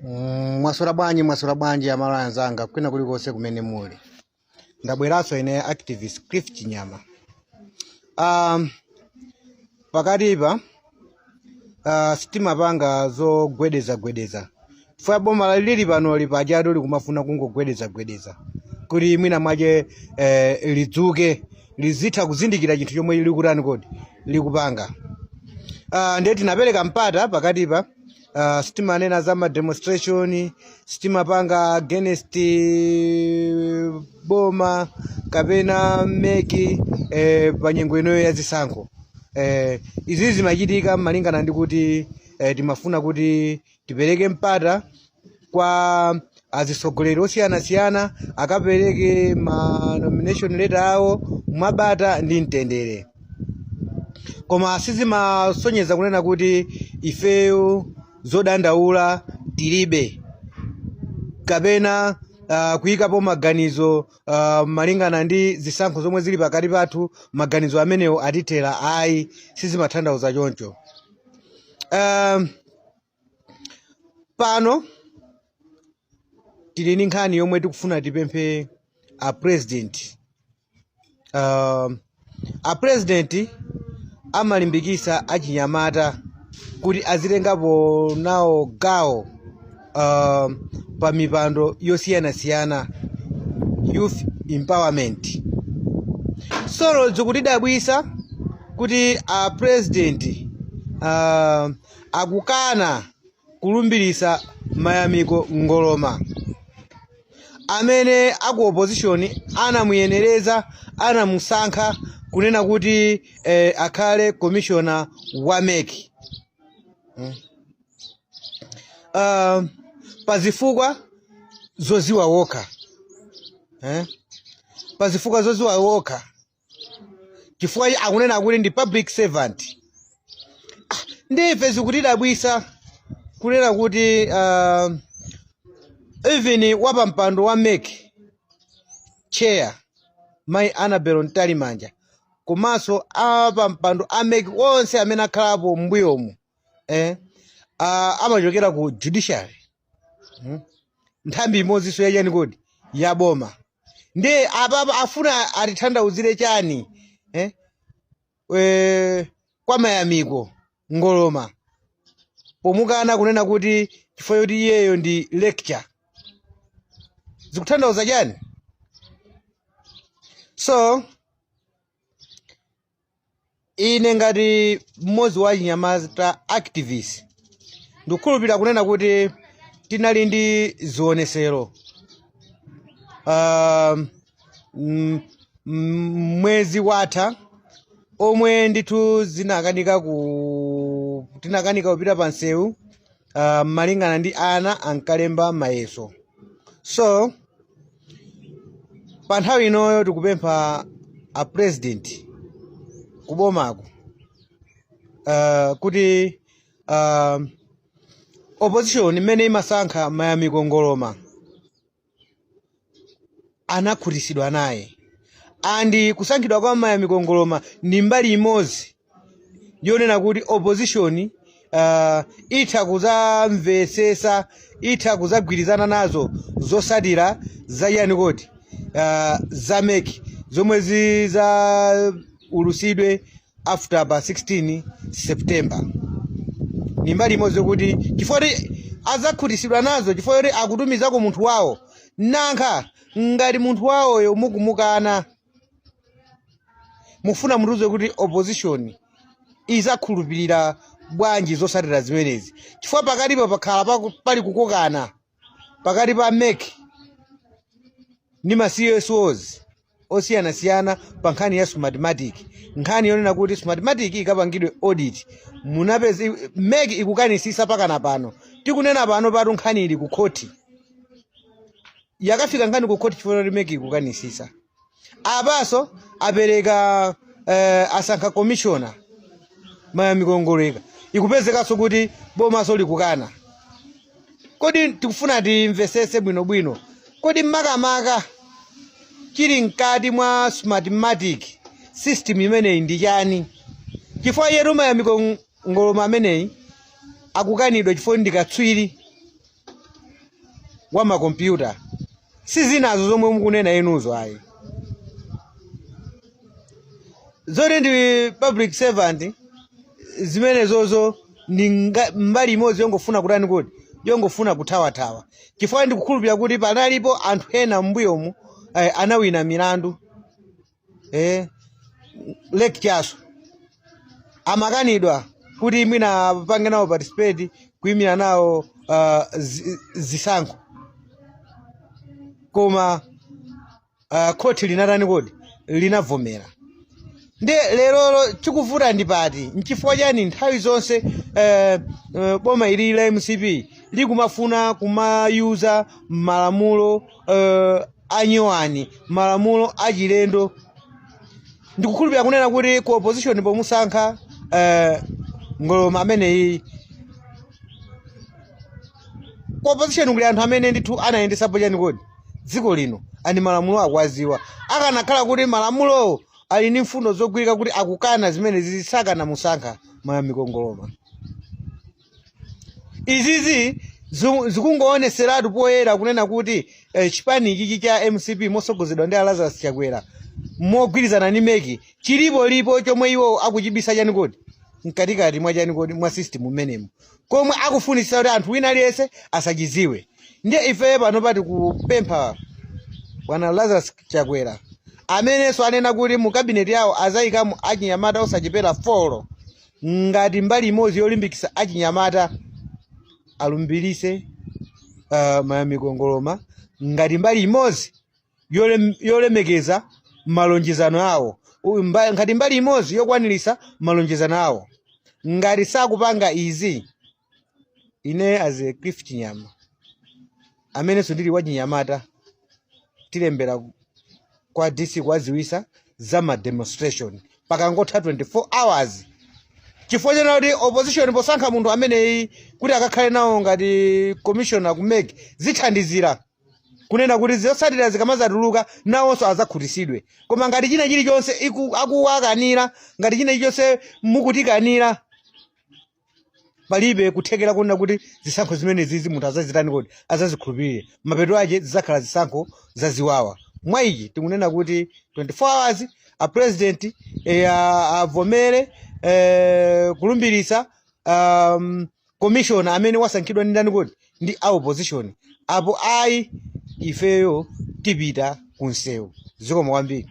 Mwaswera bwanji amalo anzanga kwina kulikonse kumene muli. Ndabweranso ine activist Cliff Chinyama. Pakatipa sitima panga zogwedeza. Fwa boma lili pano lipajado likumafuna kungogwedeza. Kuti mwina mwaje lidzuke lizitha kuzindikira chinthu chomwe likutani kodi likupanga. Ndeti napereka mpata pakatipa sitima nena za ma demonstration, sitima panga against boma kapena meki panyengo ino ya zisankho. Izi zimachitika malingana ndi kuti timafuna kuti tipereke mpata kwa azisogoleri osiyana akapereke ma nomination letter awo mwabata ndi mtendere. Koma sizimasonyeza kunena kuti ifeyo zodandaula tilibe kapena kuyikapo maganizo malingana ndi zisankho zomwe zili pakati pathu, maganizo amenewo atithera ayi sizimatanthauza choncho. Pano tili ndi nkhani yomwe tikufuna tipemphe a president. A president amalimbikisa achinyamata kuti azitengapo nawo gawo pa mipando yosiyana youth empowerment. Solo zikutidabwisa kuti a president akukana kulumbirisa Mayamiko Ngoloma amene aku opposition anamuyenereza, anamusankha kunena kuti akhale commissioner wa MEC. Pazifukwa zoziwa woka. Pazifukwa zoziwa woka. Chifukwa akunena kuti ndi public servant. Ndife zikutidabwisa kunena kuti even wapa mpando wa MEC chair Mai Annabel Ntalimanja komanso apa mpando a MEC onse amene akhalapo mbuyomu amachokera ku judiciary. Nthambi imodzi so yachani kodi ya boma. Ndi apa afuna atithandauzire chani kwa Mayamiko Ngoloma pomukana kunena kuti chifukwa choti iyeyo ndi lecture. Zikutanthauza chani? So ine ngati mmodzi wa chinyamata activist ndikukhulupirira kunena kuti tinali ndi zionesero mwezi watha omwe ndithu tinakanika kupita pa nsewu malingana ndi ana ankalemba mayeso. So pa nthawi inoyo tikupempha a president kubomako kuti opposition imene imasankha Mayamiko Ngoloma anakhutisidwa naye, andi kusankhidwa kwa Mayamiko Ngoloma ndi mbali imodzi yonena kuti opposition itha kuzamvesesa, itha kuzagwirizana nazo zosatira zayani kodi za MEC zomwe ziza ulusidwe after pa 16 September. Ni mbali imodzi kuti chifukwa azakhutisidwa nazo chifukwa kuti akutumizako munthu wawo nankha ngati munthu wawoyo mukumukana mufuna mutuze kuti opposition izakhulupirira bwanji zosatira zimenezi. Chifukwa pakatipo pakhala pali kukokana pakati pa MEC ndi ma CSOs osiyana pa nkhani ya Smartmatic. Nkhani yonena kuti Smartmatic ikapangidwe audit munapeza MEC ikukanisisa pakana pano tikunena pano patu nkhani ili ku court. Yakafika nkhani ku court chifukwa kuti MEC ikukanisisa. Apaso apereka asankha commissioner Mayamiko Ngoloma ikupezekaso kuti bomaso likukana. Kodi tikufuna timvesese bwinobwino kodi makamaka chili mkati mwa Smartmatic system imeneyi ndi chani? Chifukwa yetu Mayamiko Ngoloma ameneyi akukanidwa chifukwa ndi katswiri wa makompyuta sizinazo zomwe mukunena inuzo ayi. Zoti ndi public servant zimenezozo ndi mbali imodzi yongofuna kutani kuti yongofuna kuthawathawa, chifukwa ndikukhulupirira kuti panalipo anthu ena m'mbuyomu anawina milandu lectures amakanidwa kuti mwina pange nawo participate kuyimira nawo zisankho, koma khoti linatani kodi linavomera. Ndi lero chikuvuta ndi pati nchifukwa chani nthawi zonse boma ili la MCP likumafuna kumayuza malamulo anyowani, malamulo achilendo. Ndikukhulupirira kunena kuti ku opposition pomusankha Ngoloma ameneyi, ku opposition kuli anthu amene ndithu anayendesapo chani kodi dziko lino ani malamulo akwaziwa, akanakhala kuti malamulo ali ndi mfundo zogwirika kuti akukana zimene zisakana musankha Mayamiko Ngoloma. Izizi zikungooneseratu poyera kunena kuti chipani ichi cha MCP mosogozedwa ndi Lazarus Chakwera mogwirizana ndi Meki chilipo chomwe iwo akuchibisa chani kodi mkatikati mwa chani kodi mwa system umenemu, komwe akufunisa kuti anthu wina aliyense asachiziwe. Ndiye ife pano pati kupempha bwana Lazarus Chakwera amenenso anena kuti mu kabineti yawo azayikamo achinyamata osachepera 4 ngati mbali imodzi yolimbikisa achinyamata alumbirise Mayamiko Ngoloma, ngati mbali imodzi yolemekeza malonjezano awo, ngati mbali imodzi yokwanirisa malonjezano awo. Ngati sakupanga izi, ine as a Cliff Chinyama amenenso ndili wachinyamata tilembera kwa DC kwaziwisa za ma demonstration pakangotha 24 hours, chifukwa chena kuti opposition posankha munthu ameneyi kuti akakhale nawo ngati commissioner ku Meki zithandizira kunena kuti zosatira zikamazatuluka nawonso azakhutisidwe. Koma ngati china chilichonse akuwakanira, ngati china chilichonse mukutikanira, palibe kuthekera kunena kuti zisankho zimene zizi munthu azazitani kodi azazikhulupirire, mapeto ache zizakhala zisankho zaziwawa. Mwa ichi tikunena kuti 24 hours a president avomere kulumbirisa commissioner amene wasankhidwa ndi ndani kodi ndi opposition, apo ayi ifeyo tipita kunsewu. Zikomo kwambiri.